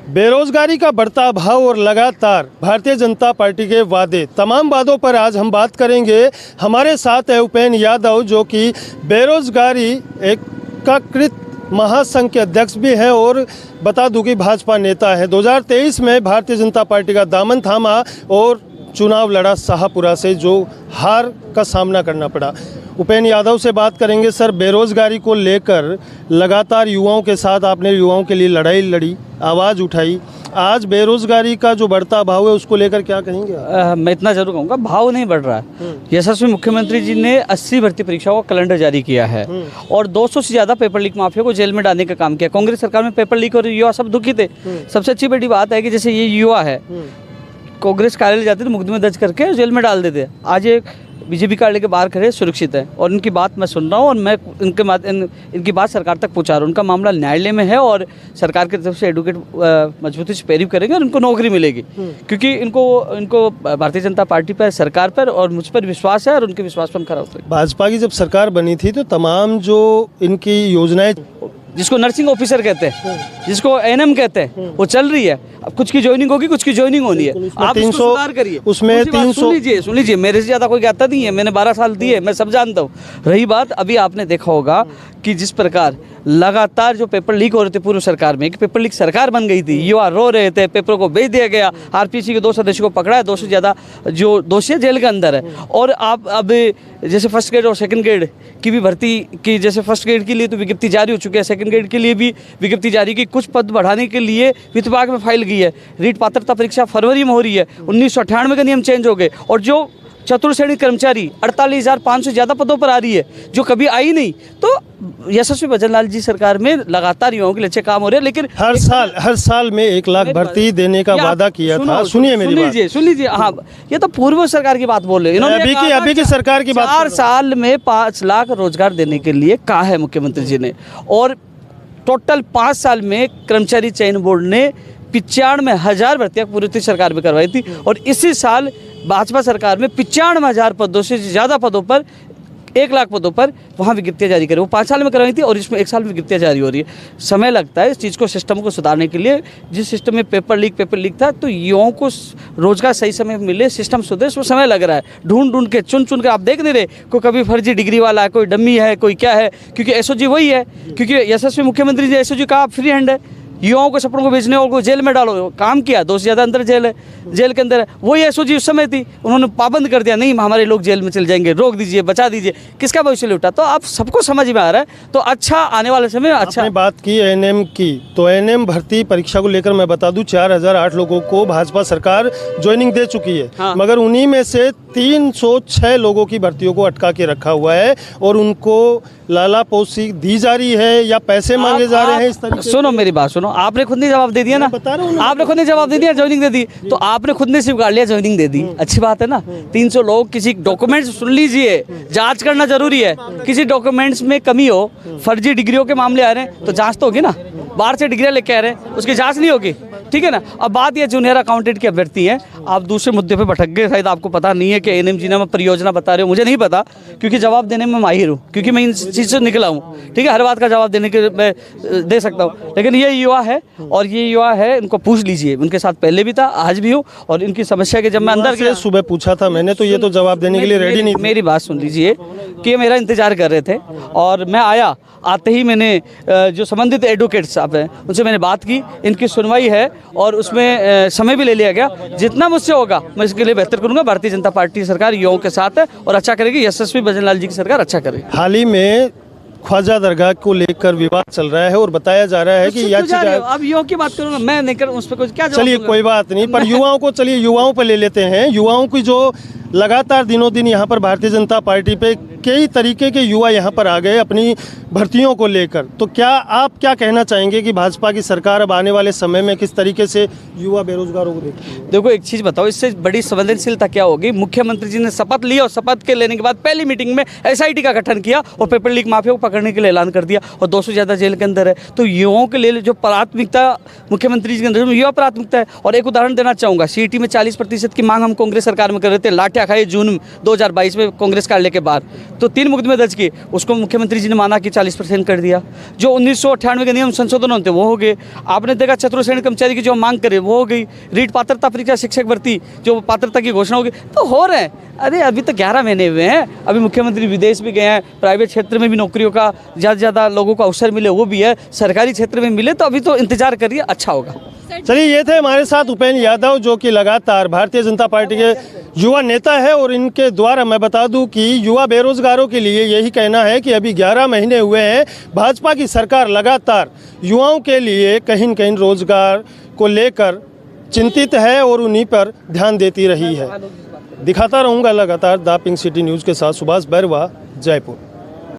बेरोजगारी का बढ़ता भाव और लगातार भारतीय जनता पार्टी के वादे, तमाम वादों पर आज हम बात करेंगे। हमारे साथ है उपेन यादव, जो कि बेरोजगारी एकीकृत महासंघ के अध्यक्ष भी हैं और बता दूं कि भाजपा नेता है। 2023 में भारतीय जनता पार्टी का दामन थामा और चुनाव लड़ा शाहपुरा से, जो हार का सामना करना पड़ा। उपेन यादव से बात करेंगे। सर, बेरोजगारी को लेकर लगातार युवाओं के साथ आपने युवाओं के लिए लड़ाई लड़ी, आवाज़ उठाई। आज बेरोजगारी का जो बढ़ता भाव है उसको लेकर क्या कहेंगे? मैं इतना जरूर कहूँगा, भाव नहीं बढ़ रहा है। यशस्वी मुख्यमंत्री जी ने 80 भर्ती परीक्षाओं का कैलेंडर जारी किया है और 200 से ज़्यादा पेपर लीक माफिया को जेल में डालने का काम किया। कांग्रेस सरकार में पेपर लीक और युवा सब दुखी थे। सबसे अच्छी बड़ी बात है कि जैसे ये युवा है, कांग्रेस कार्यालय जाते थे, मुकदमे दर्ज करके जेल में डाल देते। आज एक बीजेपी कार्यालय के बाहर खड़े सुरक्षित है और इनकी बात मैं सुन रहा हूँ और मैं इनकी बात सरकार तक पहुँचा रहा हूँ। उनका मामला न्यायालय में है और सरकार की तरफ से एडवोकेट मजबूती से पैरवी करेंगे और इनको नौकरी मिलेगी, क्योंकि इनको भारतीय जनता पार्टी पर, सरकार पर और मुझ पर विश्वास है और उनके विश्वास पर हम खरा उतरेंगे। भाजपा की जब सरकार बनी थी तो तमाम जो इनकी योजनाएं, जिसको नर्सिंग ऑफिसर कहते हैं, जिसको एनएम कहते हैं, वो चल रही है। अब कुछ की ज्वाइनिंग होगी, कुछ की ज्वाइनिंग होनी है। आप इसको सुधार करिए। उसमें 300 सुन लीजिए, मेरे से ज़्यादा कोई कहता नहीं है। मैंने 12 साल दिए, मैं सब जानता हूँ। रही बात, अभी आपने देखा होगा कि जिस प्रकार लगातार जो पेपर लीक हो रहे थे पूर्व सरकार में, कि पेपर लीक सरकार बन गई थी, युवा रो रहे थे, पेपरों को भेज दिया गया। आरपीसी के 2 सदस्यों को पकड़ा है, 200 से ज़्यादा जो दोषी है जेल के अंदर है। और आप अब जैसे फर्स्ट ग्रेड और सेकंड ग्रेड की भी भर्ती की, जैसे फर्स्ट ग्रेड के लिए तो विज्ञप्ति जारी हो चुकी है, सेकंड ग्रेड के लिए भी विज्ञप्ति जारी की। कुछ पद बढ़ाने के लिए वित्त विभाग में फाइल गई है। रीट पात्रता परीक्षा फरवरी में हो रही है। 1998 का नियम चेंज हो गए और जो चतुर्थ श्रेणी कर्मचारी 48,500 से ज़्यादा पदों पर आ रही है, जो कभी आई नहीं। तो यशस्वी भजनलाल जी सरकार में लगातार युवाओं के लिए अच्छे काम हो रहे हैं। लेकिन हर साल में 1 लाख भर्ती देने का वादा किया था। सुनिए मेरी बात, सुन लीजिए। हाँ, ये तो पूर्व सरकार की बात बोल रहे हैं इन्होंने। अभी की सरकार की बात। 4 साल में 5 लाख रोजगार देने के लिए कहा है मुख्यमंत्री जी ने, और टोटल 5 साल में कर्मचारी चयन बोर्ड ने 95,000 भर्तियां पूर्व सरकार में करवाई थी। और इसी साल भाजपा सरकार में 95,000 पदों से ज़्यादा पदों पर, 1 लाख पदों पर वहाँ विज्ञप्तियाँ जारी करें। वो 5 साल में करवाई थी और इसमें 1 साल में विज्ञप्तियाँ जारी हो रही है। समय लगता है इस चीज़ को, सिस्टम को सुधारने के लिए। जिस सिस्टम में पेपर लीक था, तो युवाओं को रोजगार सही समय मिले, सिस्टम सुधरे, उसमें समय लग रहा है। ढूंढ के चुन के आप देख नहीं रहे, कोई कभी फर्जी डिग्री वाला है, कोई डम्मी है, कोई क्या है। क्योंकि एसओजी वही है, क्योंकि यशस्वी मुख्यमंत्री जी एसओजी का फ्री हैंड है। युवाओं को सपनों को बेचने और को जेल में डालो, काम किया। 2 से ज़्यादा अंदर जेल है, जेल के अंदर है। वही एसओजी उस समय थी, उन्होंने पाबंद कर दिया, नहीं हमारे लोग जेल में चले जाएंगे, रोक दीजिए, बचा दीजिए। किसका भविष्य लूटा? तो आप सबको समझ में आ रहा है। तो अच्छा, आने वाले समय में अच्छा। आपने बात की एएनएम की, तो एएनएम भर्ती परीक्षा को लेकर मैं बता दूं 4008 लोगों को भाजपा सरकार ज्वाइनिंग दे चुकी है। हाँ। मगर उन्हीं में से 306 लोगों की भर्तियों को अटका के रखा हुआ है और उनको लालापोसी दी जा रही है या पैसे मांगे जा रहे हैं। इस तरीके सुनो मेरी बात सुनो, आपने खुद ने जवाब दे दिया ना, बता रहा हूं ना। आपने खुद ने जवाब दे दिया, ज्वाइनिंग दे दी। तो आपने खुद ने स्वीकार लिया, ज्वाइनिंग दे दी, अच्छी बात है ना। 300 लोग, किसी डॉक्यूमेंट्स सुन लीजिए, जांच करना जरूरी है। किसी डॉक्यूमेंट्स में कमी हो, फर्जी डिग्रियों के मामले आ रहे हैं, तो जांच तो होगी ना। बाहर से डिग्रियां लेके आ रहे हैं, उसकी जांच नहीं होगी, ठीक है ना। अब बात यह जूनियर अकाउंटेंट की अभ्यर्थी है, आप दूसरे मुद्दे पे भटक गए। शायद आपको पता नहीं है कि एएनएम जी ने परियोजना बता रहे हो, मुझे नहीं पता, क्योंकि जवाब देने में माहिर हूँ, क्योंकि मैं इन चीज़ से निकला हूँ, ठीक है। हर बात का जवाब देने के मैं दे सकता हूँ, लेकिन ये युवा है और ये युवा है, इनको पूछ लीजिए। उनके साथ पहले भी था, आज भी हूँ, और इनकी समस्या के जब मैं अंदर गया, सुबह पूछा था मैंने, तो ये तो जवाब देने के लिए रेडी नहीं। मेरी बात सुन लीजिए कि ये मेरा इंतजार कर रहे थे और मैं आया। आते ही मैंने जो संबंधित एडवोकेट साहब हैं उनसे मैंने बात की, इनकी सुनवाई है और उसमें समय भी ले लिया गया। जितना मुझसे होगा मैं इसके लिए बेहतर करूंगा। भारतीय जनता पार्टी सरकार युवाओं के साथ है और अच्छा करेगी। यशस्वी भजनलाल जी की सरकार अच्छा करेगी। हाल ही में ख्वाजा दरगाह को लेकर विवाद चल रहा है और बताया जा रहा है कि अब युवाओं की बात करूँ ना, मैं नहीं कर उस पर कुछ क्या। चलिए कोई बात नहीं, पर युवाओं को, चलिए युवाओं पर ले लेते हैं। युवाओं की जो लगातार दिनों दिन यहाँ पर भारतीय जनता पार्टी पे कई तरीके के युवा यहाँ पर आ गए अपनी भर्तियों को लेकर, तो क्या आप क्या कहना चाहेंगे कि भाजपा की सरकार अब आने वाले समय में किस तरीके से युवा बेरोजगारों को देखती है? देखो एक चीज़ बताओ, इससे बड़ी संवेदनशीलता क्या होगी? मुख्यमंत्री जी ने शपथ ली और शपथ के लेने के बाद पहली मीटिंग में एसआईटी का गठन किया और पेपर लीक माफिया को पकड़ने के लिए ऐलान कर दिया और 200 से ज़्यादा जेल के अंदर है। तो युवाओं के लिए जो प्राथमिकता मुख्यमंत्री जी के अंदर युवा प्राथमिकता है। और एक उदाहरण देना चाहूँगा, सीईटी में 40% की मांग हम कांग्रेस सरकार में कर रहे थे, लाठियां खाई जून 2022 में कांग्रेस कार्यालय के बाहर, तो 3 मुकदमे दर्ज किए। उसको मुख्यमंत्री जी ने माना कि 40 40% कर दिया। जो 1998 के नियम संशोधन होते वो हो गए। आपने देखा चतुर्थ श्रेणी कर्मचारी की जो मांग करे वो हो गई। रीट पात्रता परीक्षा शिक्षक भर्ती जो पात्रता की घोषणा हो गई, तो हो रहे हैं। अरे अभी तो 11 महीने हुए हैं, अभी मुख्यमंत्री विदेश भी गए हैं, प्राइवेट क्षेत्र में भी नौकरियों का ज़्यादा से ज़्यादा लोगों को अवसर मिले वो भी है, सरकारी क्षेत्र में मिले, तो अभी तो इंतजार करिए, अच्छा होगा। चलिए, ये थे हमारे साथ उपेंद्र यादव, जो कि लगातार भारतीय जनता पार्टी के युवा नेता है। और इनके द्वारा मैं बता दूं कि युवा बेरोजगारों के लिए यही कहना है कि अभी 11 महीने हुए हैं, भाजपा की सरकार लगातार युवाओं के लिए कहीं न कहीं रोजगार को लेकर चिंतित है और उन्हीं पर ध्यान देती रही है। दिखाता रहूँगा लगातार द पिंक सिटी न्यूज़ के साथ सुभाष बैरवा, जयपुर।